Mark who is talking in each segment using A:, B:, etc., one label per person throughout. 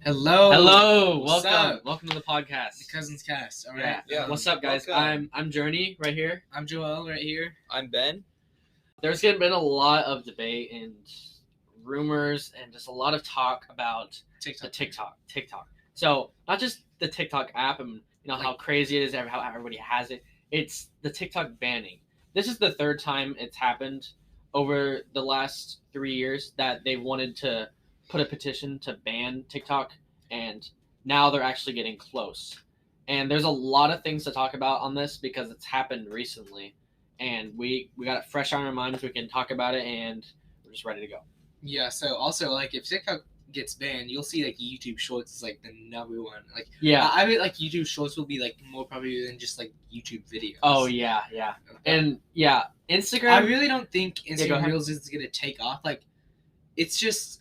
A: Hello.
B: Hello,
A: What's
B: welcome.
A: up?
B: Welcome to the podcast.
A: The Cousins Cast. All right.
B: Yeah. What's up, guys?
C: welcome.
B: I'm Journey right here.
A: I'm Joel right here.
C: I'm Ben.
B: There's been a lot of debate and rumors and just a lot of talk about the TikTok. So not just the TikTok app and how crazy it is, how everybody has it. It's the TikTok banning. This is the third time it's happened over the last 3 years that they wanted to put a petition to ban TikTok, and now they're actually getting close. And there's a lot of things to talk about on this because it's happened recently, and we got it fresh on our minds. We can talk about it, and we're just ready to go.
A: Yeah. So also, if TikTok gets banned, you'll see YouTube Shorts is the number one.
B: Yeah.
A: I bet YouTube Shorts will be more popular than just YouTube videos.
B: Oh yeah.
A: Okay.
B: And yeah, Instagram.
A: I really don't think
B: go
A: Instagram
B: ahead.
A: Reels is gonna take off. It's just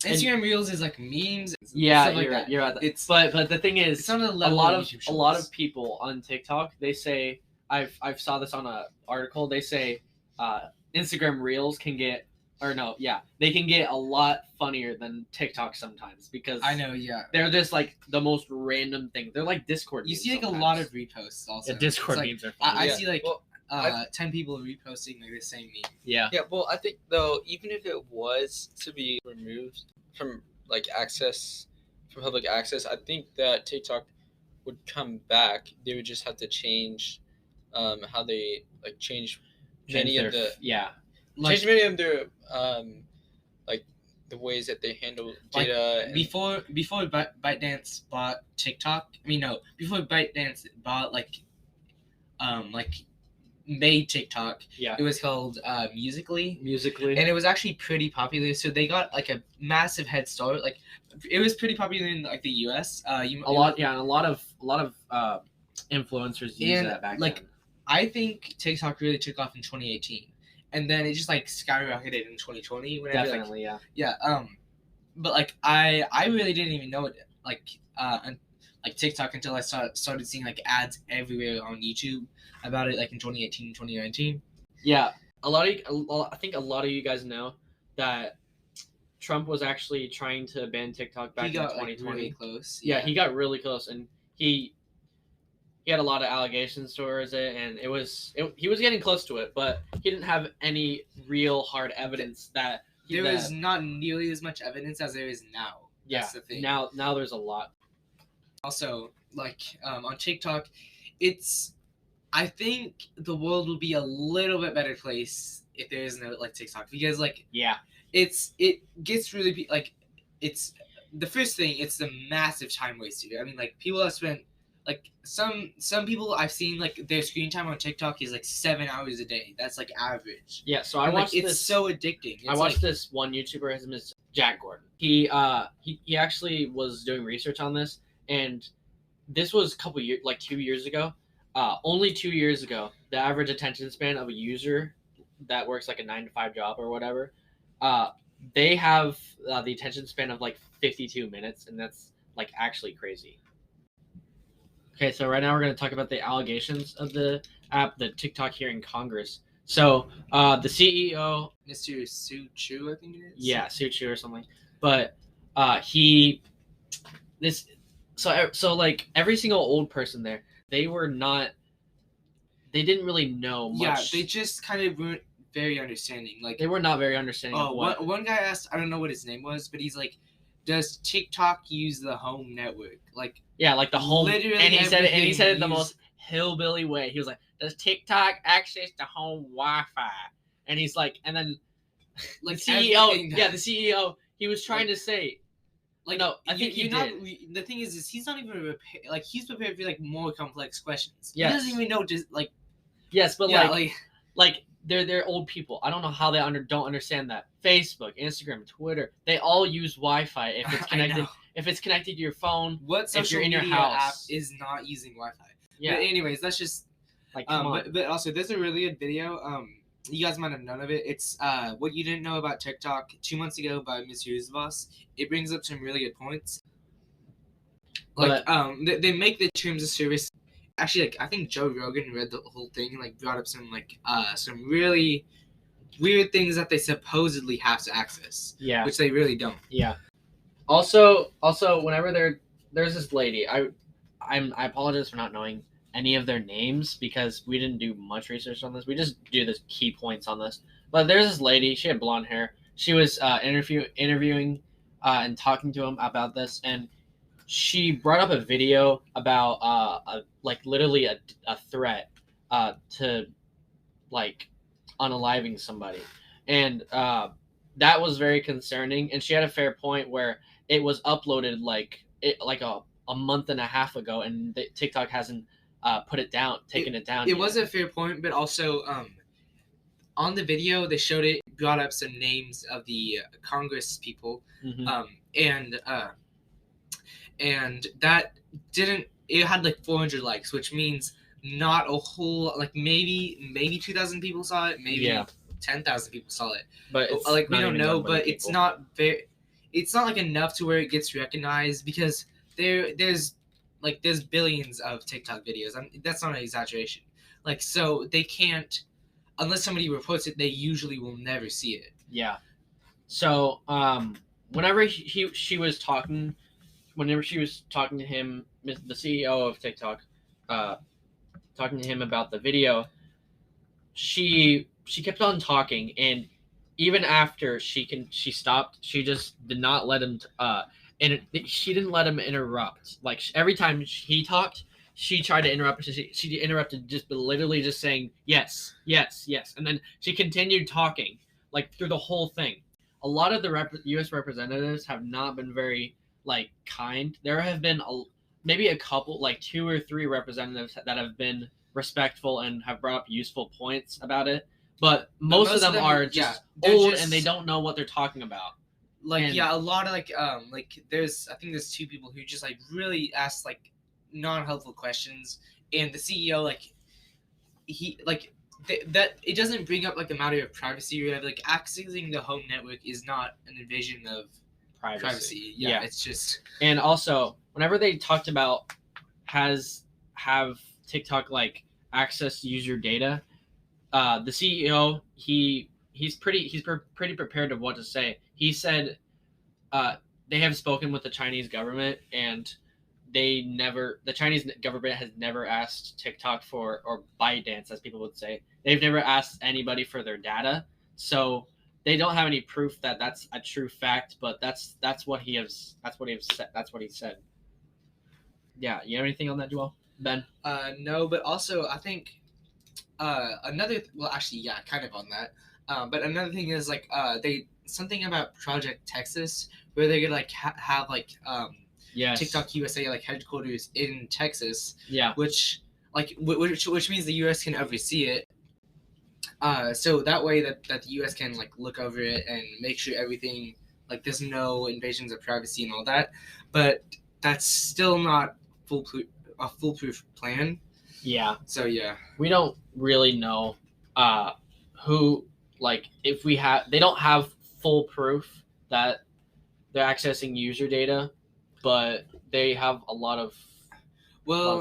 A: Instagram Reels is memes. And
B: Yeah,
A: stuff like
B: you're
A: that.
B: right. You're right.
A: It's
B: but the thing
A: it's
B: is,
A: not a
B: a
A: level
B: lot
A: of
B: of
A: YouTube
B: a lot
A: Shorts.
B: of people on TikTok, they say I've saw this on a article. They say Instagram Reels can get they can get a lot funnier than TikTok sometimes because
A: I know. Yeah.
B: they're just the most random thing. They're like Discord.
A: You
B: memes
A: see a
B: sometimes.
A: lot of reposts also.
B: Yeah, Discord
A: It's
B: memes are funny.
A: I
C: Yeah.
A: see
C: Well,
A: 10 people reposting the same meme.
B: Yeah.
C: Yeah, well, I think though, even if it was to be removed from public access, I think that TikTok would come back. They would just have to change how they change many of the change many of their the ways that they handle data.
A: Before ByteDance bought TikTok, before ByteDance bought made TikTok,
B: Yeah.
A: it was called Musically,
B: Musically.
A: and it was actually pretty popular. So they got a massive head start. It was pretty popular in the US.
B: a lot of influencers use
A: And,
B: that back
A: like,
B: then.
A: I think TikTok really took off in 2018, and then it just skyrocketed in 2020. Whenever,
B: Definitely, yeah.
A: Yeah. But I really didn't even know it TikTok until I started seeing ads everywhere on YouTube about it in 2018, 2019.
B: Yeah, I think a lot of you guys know that Trump was actually trying to ban TikTok back
A: He got
B: in 2020.
A: really close.
B: Yeah, he got really close, and he had a lot of allegations towards it, and he was getting close to it, but he didn't have any real hard evidence that
A: There was not nearly as much evidence as there is now.
B: Yeah,
A: That's the thing.
B: now there's a lot.
A: Also, on TikTok, I think the world will be a little bit better place if there is no TikTok, because
B: Yeah.
A: it gets really it's the first thing, it's the massive time waster. People have spent some people I've seen their screen time on TikTok is 7 hours a day. That's average.
B: Yeah, so I
A: And,
B: watched
A: it's
B: this.
A: so addicting.
B: I watched this one YouTuber. His name is Jack Gordon. He actually was doing research on this, and this was a couple years, 2 years ago. Only 2 years ago, the average attention span of a user that works a 9-to-5 job or whatever, they have the attention span of 52 minutes, and that's actually crazy. Okay, so right now we're going to talk about the allegations of the app, the TikTok here in Congress. So the CEO,
A: Mr. Sue Chu, I think it is.
B: yeah, Suchu or something, but every single old person there, they didn't really know much.
A: Yeah, they just kind of weren't very understanding.
B: They were not very understanding of what.
A: One guy asked, I don't know what his name was, but he's does TikTok use the home network?
B: The home,
A: literally
B: and he said it the
A: everything
B: most hillbilly way. He was like, "Does TikTok access the home Wi-Fi?" And he's and then the CEO, the CEO, he was trying to say, no, I think he did.
A: The thing is he's not even prepared. He's prepared for more complex questions.
B: Yes.
A: He doesn't even know just
B: yes, but
A: yeah,
B: they're old people. I don't know how they don't understand that Facebook, Instagram, Twitter, they all use Wi-Fi if it's
A: I
B: connected.
A: know.
B: If it's connected to your phone,
A: What
B: if
A: social
B: you're in your
A: media
B: house.
A: app is not using Wi-Fi?
B: Yeah.
A: But anyways, that's just
B: Come on.
A: but also there's a really good video. You guys might have known of it. It's what you didn't know about TikTok 2 months ago by Ms. Boss. It brings up some really good points. They make the terms of service. Actually, I think Joe Rogan read the whole thing and brought up some really weird things that they supposedly have to access.
B: Yeah.
A: Which they really don't.
B: Yeah. Also, whenever there's this lady, I apologize for not knowing any of their names because we didn't do much research on this. We just do the key points on this. But there's this lady. She had blonde hair. She was interviewing and talking to him about this, and she brought up a video about literally a threat to like unaliving somebody, and that was very concerning. And she had a fair point where it was uploaded a month and a half ago, and TikTok hasn't taken it down.
A: It was a fair point, but also on the video they showed it brought up some names of the Congress people, and that didn't. It had like 400 likes, which means not a whole maybe 2,000 people saw it, maybe 10,000 people saw it,
B: but
A: we don't know. But it's not very. It's not like enough to where it gets recognized because there's billions of TikTok videos. That's not an exaggeration. So they can't, unless somebody reports it, they usually will never see it.
B: Yeah. So whenever she was talking to him, the CEO of TikTok, talking to him about the video, she kept on talking, and even after she stopped, she just did not let him and she didn't let him interrupt. Like every time he talked, she tried to interrupt. She interrupted, just literally just saying yes, yes, yes, and then she continued talking through the whole thing. A lot of the U.S. representatives have not been very kind. There have been maybe a couple, 2 or 3 representatives that have been respectful and have brought up useful points about it. But most of them are just old and they don't know what they're talking about.
A: A lot of there's I think there's 2 people who just really ask non-helpful questions, and the CEO that it doesn't bring up the matter of privacy or whatever. Accessing the home network is not an invasion of privacy. Yeah, it's just.
B: And also, whenever they talked about have TikTok access user data, the CEO he's pretty prepared of what to say. He said they have spoken with the Chinese government, and the Chinese government has never asked TikTok or ByteDance, as people would say. They've never asked anybody for their data, so they don't have any proof that that's a true fact. But that's what he said. Yeah, you have anything on that, Joel? Ben?
A: No, but also I think kind of on that. But another thing is they something about Project Texas, where they're gonna have
B: yes.
A: TikTok USA headquarters in Texas.
B: Yeah.
A: Which means the US can oversee it. So that way that the US can look over it and make sure everything there's no invasions of privacy and all that. But that's still not a foolproof plan.
B: Yeah.
A: So yeah.
B: We don't really know who if they don't have full proof that they're accessing user data, but they have a lot of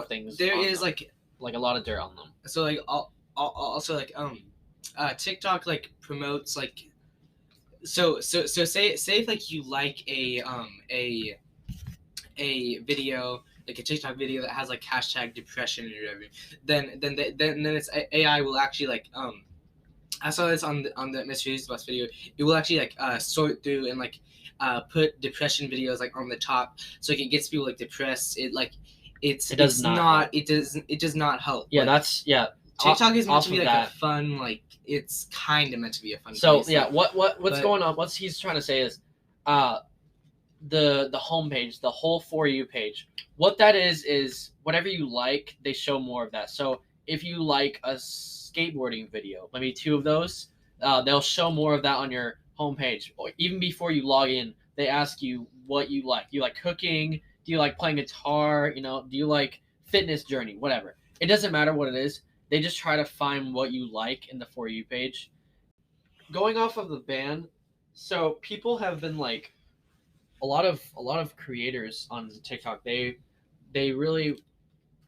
B: things.
A: There is
B: them. A lot of dirt on them.
A: So also TikTok promotes so say if you like a video, a TikTok video that has hashtag depression or whatever, then it's AI will actually I saw this on the Mr. Bus video. It will actually sort through and put depression videos on the top, so it gets people depressed. It does not help.
B: Yeah, that's
A: TikTok is meant to be a fun it's kind of meant to be a fun.
B: So place, what's going on? What he's trying to say is, the homepage, the whole For You page. What that is whatever you like, they show more of that. So if you like a skateboarding video, maybe 2 of those, they'll show more of that on your homepage. Or even before you log in, they ask you what you like. Do you like cooking? Do you like playing guitar? Do you like fitness journey? Whatever. It doesn't matter what it is. They just try to find what you like in the For You page. Going off of the ban, so people have been a lot of creators on TikTok. They really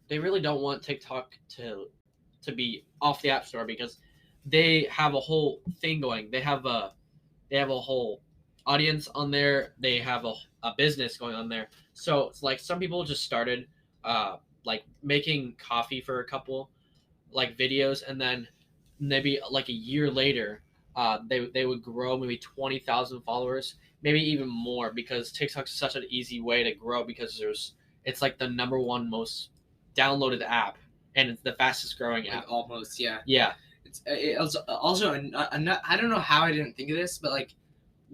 B: don't want TikTok to be off the App Store because they have a whole thing going. They have a whole audience on there. They have business going on there. So it's like some people just started like making coffee for a couple like videos, and then maybe like a year later they would grow maybe 20,000 followers, maybe even more, because TikTok's such an easy way to grow, because it's like the number one most downloaded app, and it's the fastest growing app.
A: Almost, yeah.
B: Yeah.
A: It also I don't know how I didn't think of this, but like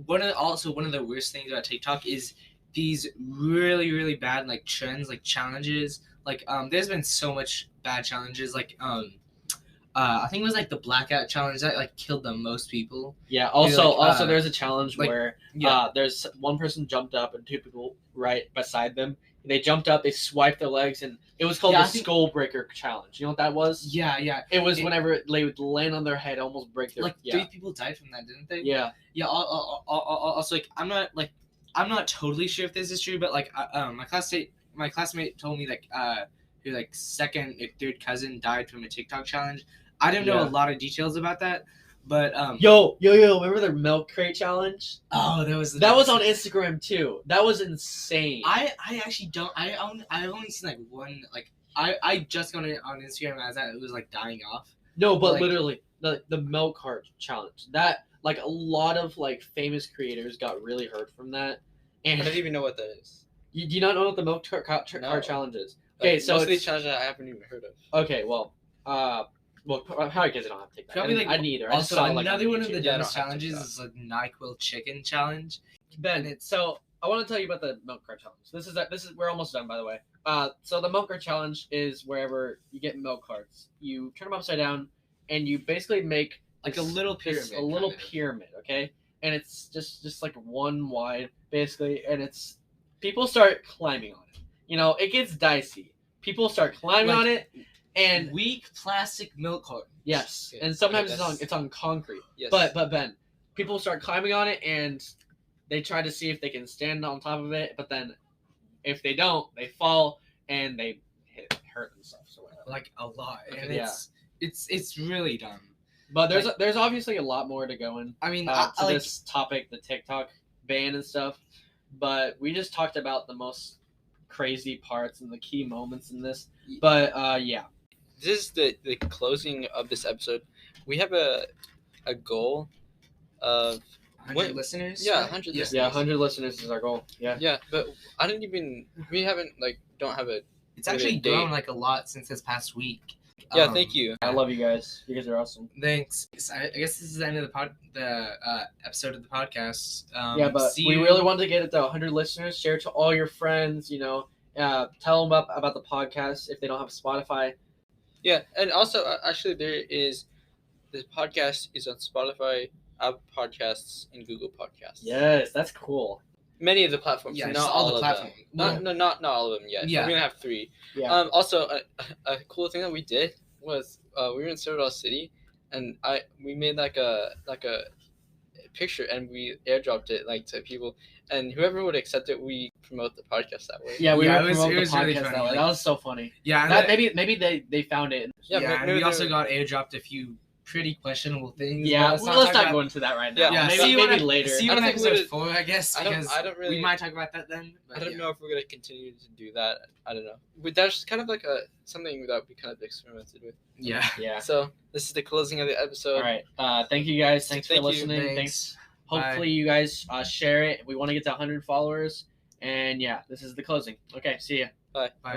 A: one of the worst things about TikTok is these really, really bad like trends, like challenges. Like there's been so much bad challenges, like I think it was like the blackout challenge that like killed the most people.
B: Yeah. Also there's a challenge
A: like,
B: where
A: yeah.
B: There's one person jumped up and two people right beside them. They jumped up, they swiped their legs, and it was called the Skull Breaker challenge. You know what that was?
A: Yeah.
B: It was whenever they would land on their head, almost break their.
A: Like 3 people died from that, didn't they?
B: Yeah.
A: Yeah. Also, like I'm not totally sure if this is true, but like my classmate told me like who like second or third cousin died from a TikTok challenge. I don't know a lot of details about that, but
B: Yo! Remember the milk crate challenge?
A: Oh, that was
B: on Instagram too. That was insane.
A: I actually don't. I only seen like one. Like I just got it on Instagram as that it was like dying off.
B: No, but like, literally the milk cart challenge. That like a lot of like famous creators got really hurt from that. And
C: I don't even know what that is.
B: You do not know what the milk cart challenge is? Okay, so
C: most of these challenges I haven't even heard of.
B: Okay, well, probably because I don't have TikTok.
A: Probably
B: I neither.
A: Also, another one of the
C: Yeah,
A: dumbest challenges is like NyQuil chicken challenge.
B: Ben, so I want to tell you about the milk cart challenge. This is we're almost done, by the way. So the milk cart challenge is wherever you get milk carts, you turn them upside down, and you basically make
A: like a little pyramid.
B: A little pyramid, okay? And it's just like one wide, basically, and it's people start climbing on it. You know, it gets dicey. People start climbing on it, and
A: weak plastic milk carton.
B: Yes, and sometimes it's on concrete.
C: Yes.
B: But Ben, people start climbing on it, and they try to see if they can stand on top of it. But then, if they don't, they fall and they hurt themselves or whatever.
A: Like a lot, and it's really dumb.
B: But there's obviously a lot more to go in.
A: I mean,
B: to this topic, the TikTok ban and stuff. But we just talked about the most crazy parts and the key moments in this. But yeah.
C: This is the closing of this episode. We have a goal of
A: 100 listeners.
C: Yeah, 100 listeners.
B: Yeah, 100 listeners is our goal. Yeah.
C: Yeah, but we haven't don't have a.
A: It's actually grown like a lot since this past week.
C: Yeah, thank you.
B: I love you guys. You guys are awesome.
A: Thanks. I guess this is the end of the episode of the podcast.
B: Yeah, but we really wanted to get it to 100 listeners. Share it to all your friends. You know, tell them about the podcast if they don't have Spotify.
C: Yeah, and also actually the podcast is on Spotify, Apple Podcasts, and Google Podcasts.
B: Yes, that's cool.
C: Many of the platforms,
A: yeah,
C: not all of them. Not all of them yet.
A: Yeah.
C: We're gonna have 3.
B: Yeah.
C: Also, a cool thing that we did was we were in Citadel City, and we made like a picture, and we airdropped it like to people, and whoever would accept it, we promote the podcast that way.
B: Yeah,
A: it was
B: the
A: really
B: podcast
A: funny.
B: that way. That was so funny.
A: Yeah,
B: maybe they found it.
A: Yeah, and we also got airdropped a few pretty questionable things.
B: Yeah, let's not go into that right now.
C: Yeah,
B: maybe later.
A: See you on episode 4, I guess.
C: I don't really.
A: We might talk about that then.
C: I don't know if we're gonna continue to do that. I don't know. But that's kind of like something that we kind of experimented with.
A: Yeah.
B: Yeah.
C: So this is the closing of the episode.
B: All right. Thank you guys. Thanks for listening.
A: Thanks.
B: Hopefully you guys share it. We want to get to 100 followers. And yeah, this is the closing. Okay. See ya.
C: Bye.
B: Bye.